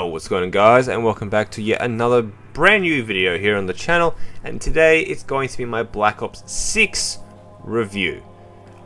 Yo, what's going on guys, and welcome back to yet another brand new video here on the channel. And today it's going to be my Black Ops 6 review.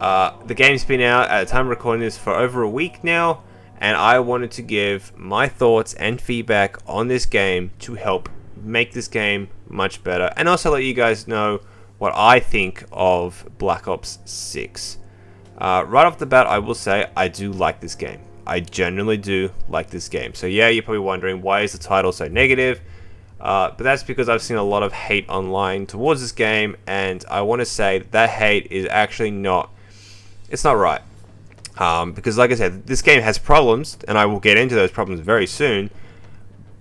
The game's been out at the time of recording this for over a week now, and I wanted to give my thoughts and feedback on this game to help make this game much better, and also let you guys know what I think of Black Ops 6. Right off the bat, I will say I do like this game. I genuinely do like this game. So yeah, you're probably wondering, why is the title so negative? But that's because I've seen a lot of hate online towards this game, and I want to say that hate is actually not, it's not right. Because like I said, this game has problems, and I will get into those problems very soon,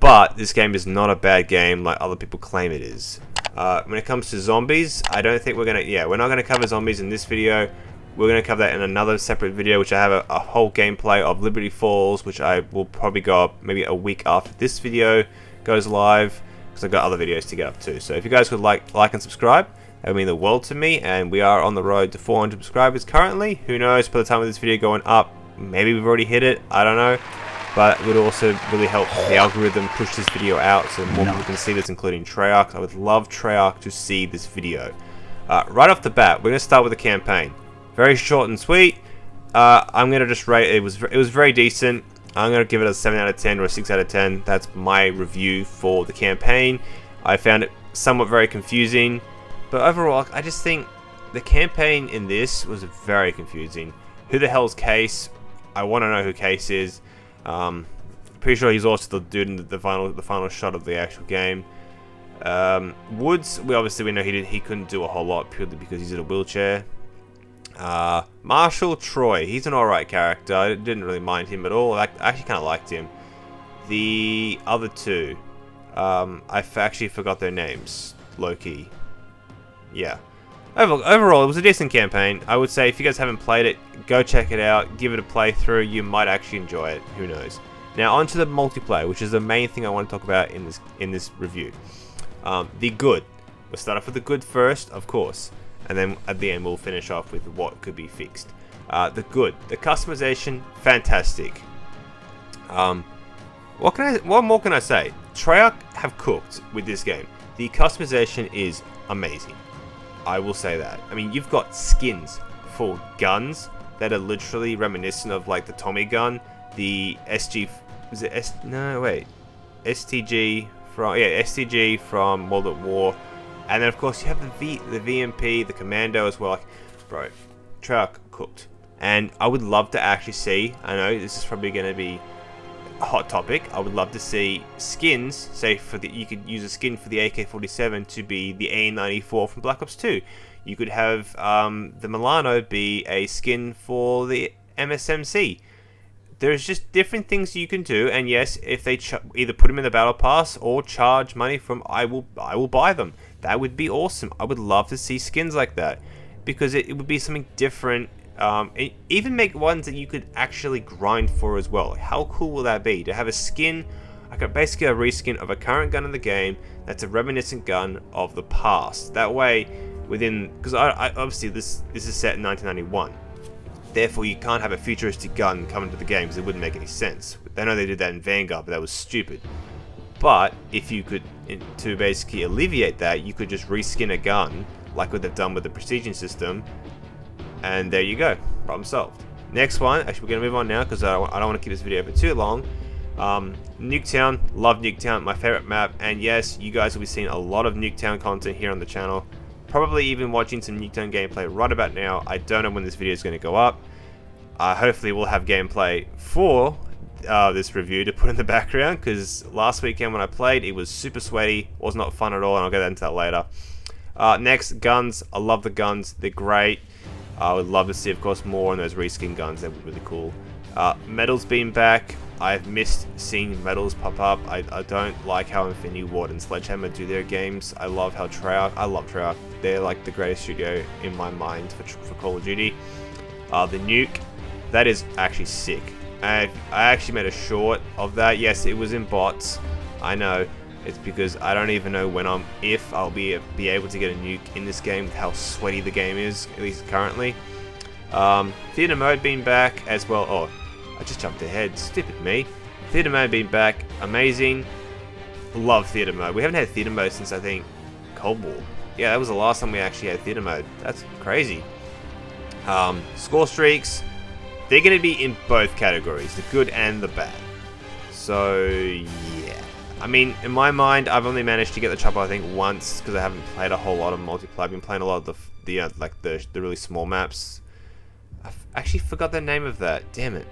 but this game is not a bad game like other people claim it is. When it comes to zombies, I don't think we're not going to cover zombies in this video. We're going to cover that in another separate video, which I have a whole gameplay of Liberty Falls, which I will probably go up maybe a week after this video goes live, because I've got other videos to get up to. So if you guys would like and subscribe, that would mean the world to me, and we are on the road to 400 subscribers currently. Who knows, by the time of this video going up, maybe we've already hit it, I don't know. But it would also really help the algorithm push this video out so more people can see this, including Treyarch. I would love Treyarch to see this video. Right off the bat, we're going to start with the campaign. Very short and sweet. I'm gonna just rate it. It was very decent. I'm gonna give it a 7 out of 10 or a 6 out of 10. That's my review for the campaign. I found it somewhat very confusing, but overall, I just think the campaign in this was very confusing. Who the hell's Case? I want to know who Case is. Pretty sure he's also the dude in the final shot of the actual game. Woods, we know he couldn't do a whole lot purely because he's in a wheelchair. Marshall Troy, he's an alright character. I didn't really mind him at all. I actually kind of liked him. The other two, I actually forgot their names. Loki. Yeah. Overall, it was a decent campaign. I would say if you guys haven't played it, go check it out. Give it a playthrough. You might actually enjoy it. Who knows? Now onto the multiplayer, which is the main thing I want to talk about in this review. The good. We'll start off with the good first, of course. And then at the end we'll finish off with what could be fixed. The good. The customization, fantastic. What more can I say? Treyarch have cooked with this game. The customization is amazing. I will say that. I mean, you've got skins for guns that are literally reminiscent of like the Tommy gun, the STG from World at War. And then of course you have the VMP, the Commando as well. Like, bro, Treyarch cooked. And I would love to actually see, I know this is probably going to be a hot topic, I would love to see skins, say you could use a skin for the AK-47 to be the A94 from Black Ops 2. You could have the Milano be a skin for the MSMC. There's just different things you can do, and yes, if they either put them in the battle pass or charge money from, I will buy them. That would be awesome. I would love to see skins like that, because it would be something different. Even make ones that you could actually grind for as well. How cool will that be to have a skin, like basically a reskin of a current gun in the game that's a reminiscent gun of the past. That way, because obviously this is set in 1991. Therefore, you can't have a futuristic gun come into the game because it wouldn't make any sense. I know they did that in Vanguard, but that was stupid. But if you could, to basically alleviate that, you could just reskin a gun like what they've done with the Precision system, and there you go, problem solved. Next one, actually we're going to move on now because I don't want to keep this video for too long. Nuketown, love Nuketown, my favorite map, and yes, you guys will be seeing a lot of Nuketown content here on the channel. Probably even watching some Nuketown gameplay right about now. I don't know when this video is going to go up. Hopefully we'll have gameplay for this review to put in the background, because last weekend when I played, it was super sweaty, was not fun at all, and I'll get into that later. Next, guns. I love the guns, they're great. I would love to see, of course, more on those reskin guns. That would be really cool. Medals being back. I've missed seeing medals pop up. I don't like how Infinity Ward and Sledgehammer do their games. I love Treyarch. They're like the greatest studio in my mind for Call of Duty. The nuke, that is actually sick. I actually made a short of that. Yes, it was in bots. I know. It's because I don't even know if I'll be able to get a nuke in this game with how sweaty the game is, at least currently. Theater mode being back as well. Oh, I just jumped ahead. Stupid me. Theater Mode being back, amazing. Love Theater Mode. We haven't had Theater Mode since, I think, Cold War. Yeah, that was the last time we actually had Theater Mode. That's crazy. Score streaks, they're going to be in both categories, the good and the bad. So, yeah. I mean, in my mind, I've only managed to get the chopper, I think, once, because I haven't played a whole lot of multiplayer. I've been playing a lot of the really small maps. I actually forgot the name of that. Damn it.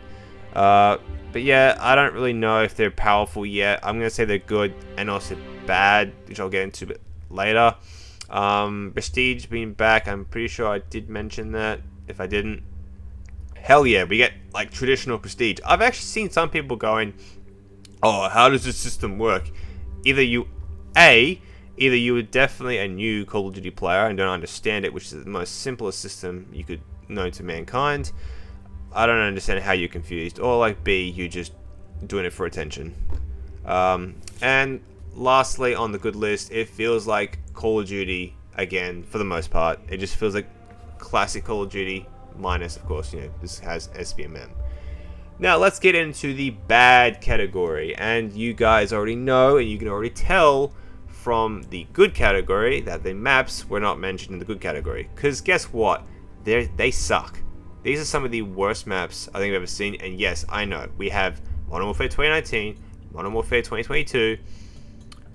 But yeah, I don't really know if they're powerful yet. I'm going to say they're good and also bad, which I'll get into a bit later. Prestige being back, I'm pretty sure I did mention that. If I didn't, hell yeah, we get like traditional Prestige. I've actually seen some people going, oh, how does this system work? Either you were definitely a new Call of Duty player and don't understand it, which is the most simplest system you could know to mankind. I don't understand how you're confused. Or like B, you just doing it for attention. And lastly, on the good list, it feels like Call of Duty again for the most part. It just feels like classic Call of Duty, minus of course, this has SBMM. Now let's get into the bad category, and you guys already know, and you can already tell from the good category that the maps were not mentioned in the good category. Because guess what? They suck. These are some of the worst maps I think I've ever seen, and yes, I know. We have Modern Warfare 2019, Modern Warfare 2022,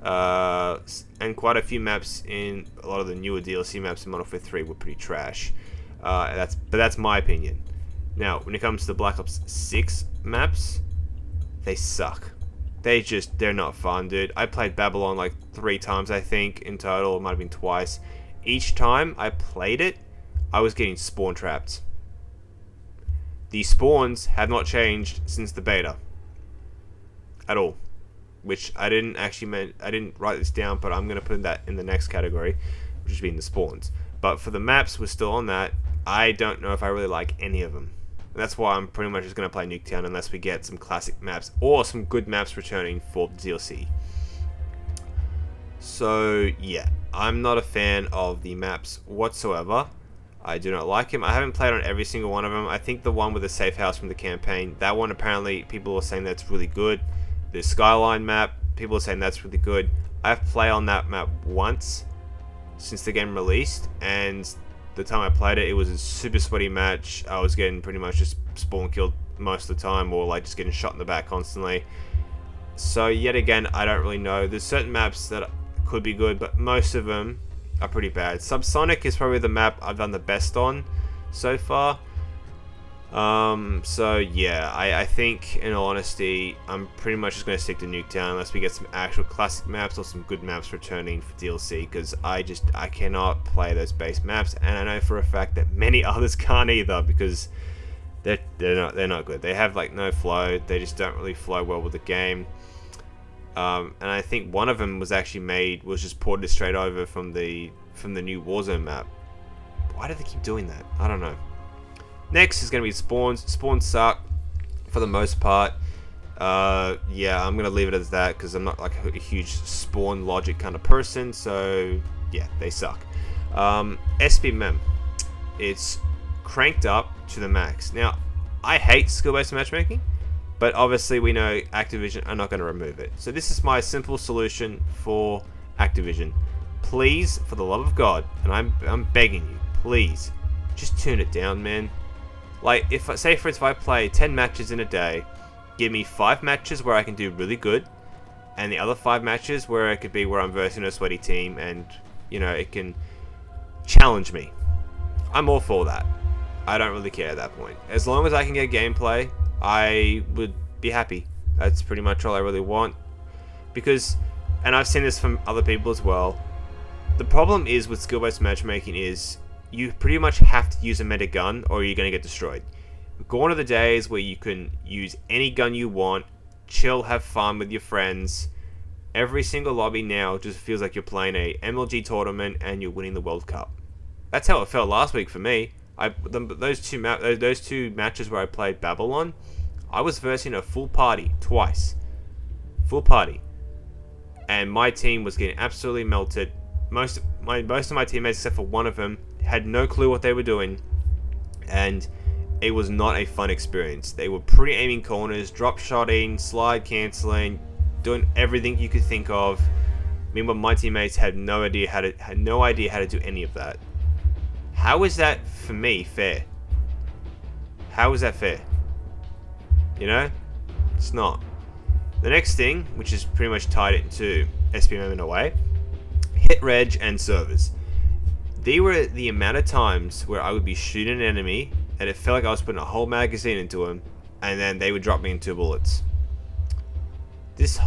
and quite a few maps in a lot of the newer DLC maps in Modern Warfare 3 were pretty trash. But that's my opinion. Now, when it comes to the Black Ops 6 maps, they suck. They're not fun, dude. I played Babylon like 3 times, I think, in total. It might have been twice. Each time I played it, I was getting spawn trapped. The spawns have not changed since the beta. At all. Which I didn't write this down, but I'm going to put that in the next category, which is being the spawns. But for the maps, we're still on that. I don't know if I really like any of them. And that's why I'm pretty much just going to play Nuketown unless we get some classic maps or some good maps returning for the DLC. So, yeah. I'm not a fan of the maps whatsoever. I do not like him. I haven't played on every single one of them. I think the one with the safe house from the campaign, that one apparently people are saying that's really good. The Skyline map, people are saying that's really good. I've played on that map once since the game released, and the time I played it, it was a super sweaty match. I was getting pretty much just spawn killed most of the time, or like just getting shot in the back constantly. So yet again, I don't really know. There's certain maps that could be good, but most of them are pretty bad. Subsonic is probably the map I've done the best on so far. So yeah, I think in all honesty, I'm pretty much just going to stick to Nuketown unless we get some actual classic maps or some good maps returning for DLC, because I cannot play those base maps, and I know for a fact that many others can't either, because they're not good. They have like no flow. They just don't really flow well with the game. And I think one of them was just ported straight over from the new Warzone map. Why do they keep doing that? I don't know. Next is going to be spawns. Spawns suck for the most part. Yeah, I'm going to leave it as that because I'm not like a huge spawn logic kind of person. So yeah, they suck. SBMM, it's cranked up to the max. Now, I hate skill-based matchmaking, but obviously we know Activision are not going to remove it. So this is my simple solution for Activision. Please, for the love of God, and I'm begging you, please, just tune it down, man. Like, if I play 10 matches in a day, give me 5 matches where I can do really good, and the other 5 matches where it could be where I'm versing a sweaty team, and it can challenge me. I'm all for that. I don't really care at that point. As long as I can get gameplay, I would be happy. That's pretty much all I really want. Because, and I've seen this from other people as well, the problem is with skill-based matchmaking is you pretty much have to use a meta gun or you're going to get destroyed. Gone are the days where you can use any gun you want, chill, have fun with your friends. Every single lobby now just feels like you're playing a MLG tournament and you're winning the World Cup. That's how it felt last week for me. Those two matches where I played Babylon, I was versing a full party twice. Full party. And my team was getting absolutely melted. Most of my teammates, except for one of them, had no clue what they were doing. And it was not a fun experience. They were pre-aiming corners, drop shotting, slide cancelling, doing everything you could think of. Meanwhile, my teammates had no idea how to do any of that. How is that, for me, fair? How is that fair? You know? It's not. The next thing, which is pretty much tied into SPM in a way, hit reg and servers. They were the amount of times where I would be shooting an enemy and it felt like I was putting a whole magazine into him, and then they would drop me in 2 bullets. These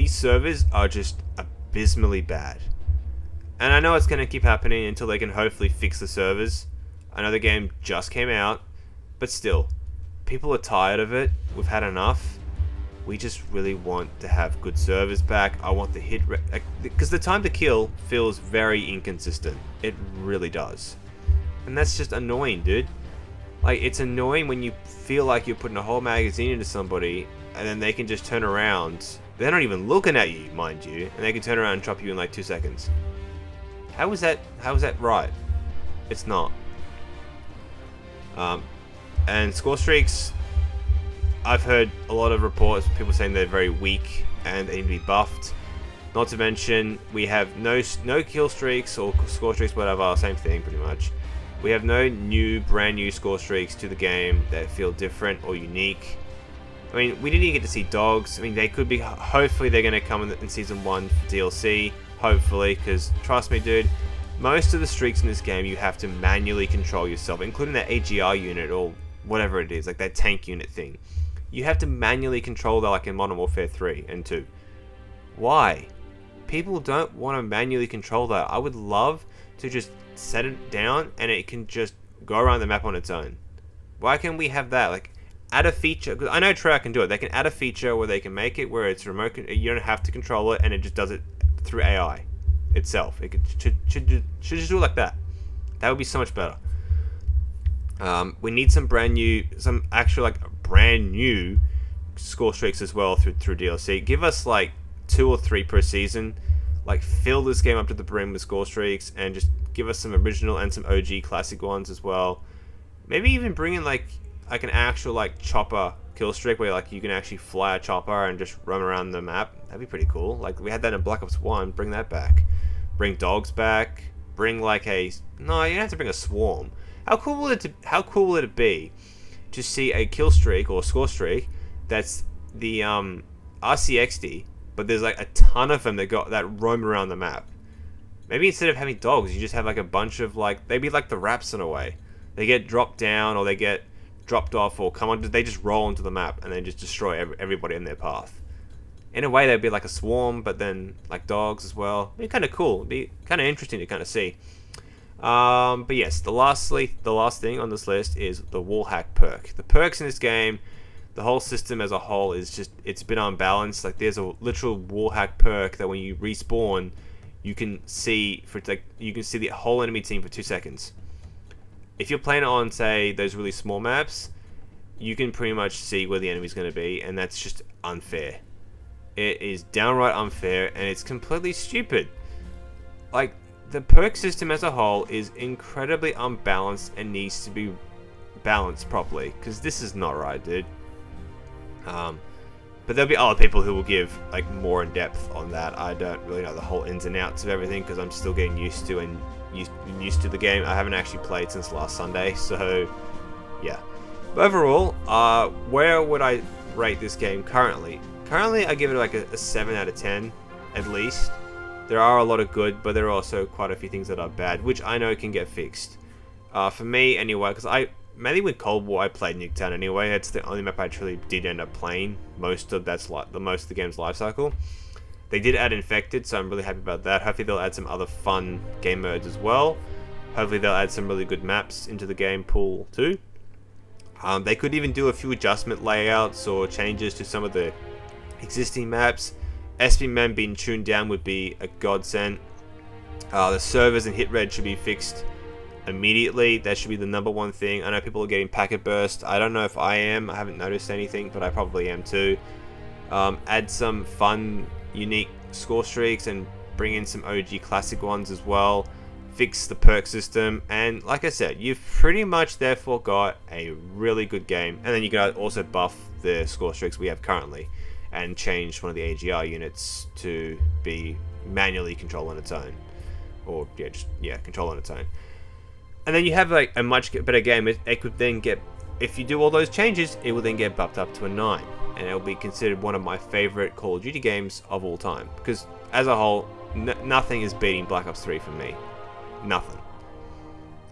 servers are just abysmally bad. And I know it's going to keep happening until they can hopefully fix the servers. I know the game just came out, but still, people are tired of it. We've had enough. We just really want to have good servers back. I want the hit because the time to kill feels very inconsistent. It really does. And that's just annoying, dude. Like, it's annoying when you feel like you're putting a whole magazine into somebody and then they can just turn around. They're not even looking at you, mind you, and they can turn around and drop you in like 2 seconds. How is that right? It's not. And score streaks, I've heard a lot of reports, people saying they're very weak and they need to be buffed. Not to mention, we have no kill streaks or score streaks, whatever, same thing pretty much. We have no brand new score streaks to the game that feel different or unique. I mean, we didn't even get to see dogs. I mean, they could be, hopefully they're going to come in Season 1 for DLC, hopefully, because trust me, dude, most of the streaks in this game you have to manually control yourself, including that AGR unit or whatever it is, like that tank unit thing. You have to manually control that, like in Modern Warfare 3 and 2. Why? People don't want to manually control that. I would love to just set it down and it can just go around the map on its own. Why can't we have that? Like, add a feature, because I know Treyarch can do it. They can add a feature where they can make it where it's remote, you don't have to control it and it just does it through AI itself. It should just do it like that. That would be so much better. We need some brand new score streaks as well through DLC. Give us like 2 or 3 per season. Like, fill this game up to the brim with score streaks and just give us some original and some OG classic ones as well. Maybe even bring in like an actual like chopper kill streak where like you can actually fly a chopper and just roam around the map. That'd be pretty cool. Like, we had that in Black Ops 1. Bring that back. Bring dogs back. Bring like no, you don't have to bring a swarm. How cool would it be to see a kill streak or score streak that's the RCXD, but there's like a ton of them that roam around the map? Maybe instead of having dogs, you just have like a bunch of like, they'd be like the Raps in a way. They get dropped down or they get dropped off or they just roll into the map and then just destroy everybody in their path. In a way, they'd be like a swarm, but then like dogs as well. It'd be kind of cool. It'd be kind of interesting to kind of see. But yes, the last thing on this list is the wall hack perk. The perks in this game, the whole system as a whole is just, it's a bit unbalanced. Like, there's a literal wall hack perk that when you respawn, you can see the whole enemy team for 2 seconds. If you're playing on, say, those really small maps, you can pretty much see where the enemy's going to be, and that's just unfair. It is downright unfair, and it's completely stupid. Like, the perk system as a whole is incredibly unbalanced and needs to be balanced properly, because this is not right, dude. But there'll be other people who will give like more in depth on that. I don't really know the whole ins and outs of everything because I'm still getting used to the game. I haven't actually played since last Sunday, so yeah. But overall, where would I rate this game currently? Currently, I give it like a 7 out of 10 at least. There are a lot of good, but there are also quite a few things that are bad, which I know can get fixed. For me, anyway, because mainly with Cold War, I played Nuketown anyway. It's the only map I truly did end up playing most of the game's life cycle. They did add Infected, so I'm really happy about that. Hopefully they'll add some other fun game modes as well. Hopefully they'll add some really good maps into the game pool too. They could even do a few adjustment layouts or changes to some of the existing maps. SPM being tuned down would be a godsend. The servers and hit rate should be fixed immediately. That should be the #1 thing. I know people are getting packet burst. I don't know if I am. I haven't noticed anything, but I probably am too. Add some fun, unique score streaks and bring in some OG classic ones as well. fix the perk system, and like I said, you've pretty much therefore got a really good game. And then you can also buff the score streaks we have currently and change one of the AGR units to be manually control on its own, or control on its own. And then you have like a much better game. It could then get, if you do all those changes, it will then get bumped up to a 9, and it will be considered one of my favorite Call of Duty games of all time, because as a whole, nothing is beating Black Ops 3 for me. Nothing.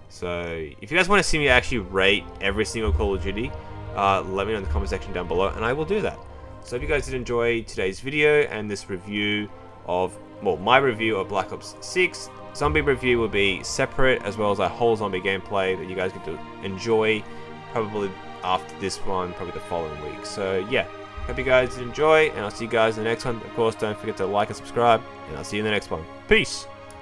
So if you guys want to see me actually rate every single Call of Duty, let me know in the comment section down below, and I will do that. So if you guys did enjoy today's video and this review of, well, my review of Black Ops 6, zombie review will be separate, as well as a whole zombie gameplay that you guys get to enjoy probably after this one, probably the following week. So yeah, hope you guys did enjoy, and I'll see you guys in the next one. Of course, don't forget to like and subscribe, and I'll see you in the next one. Peace!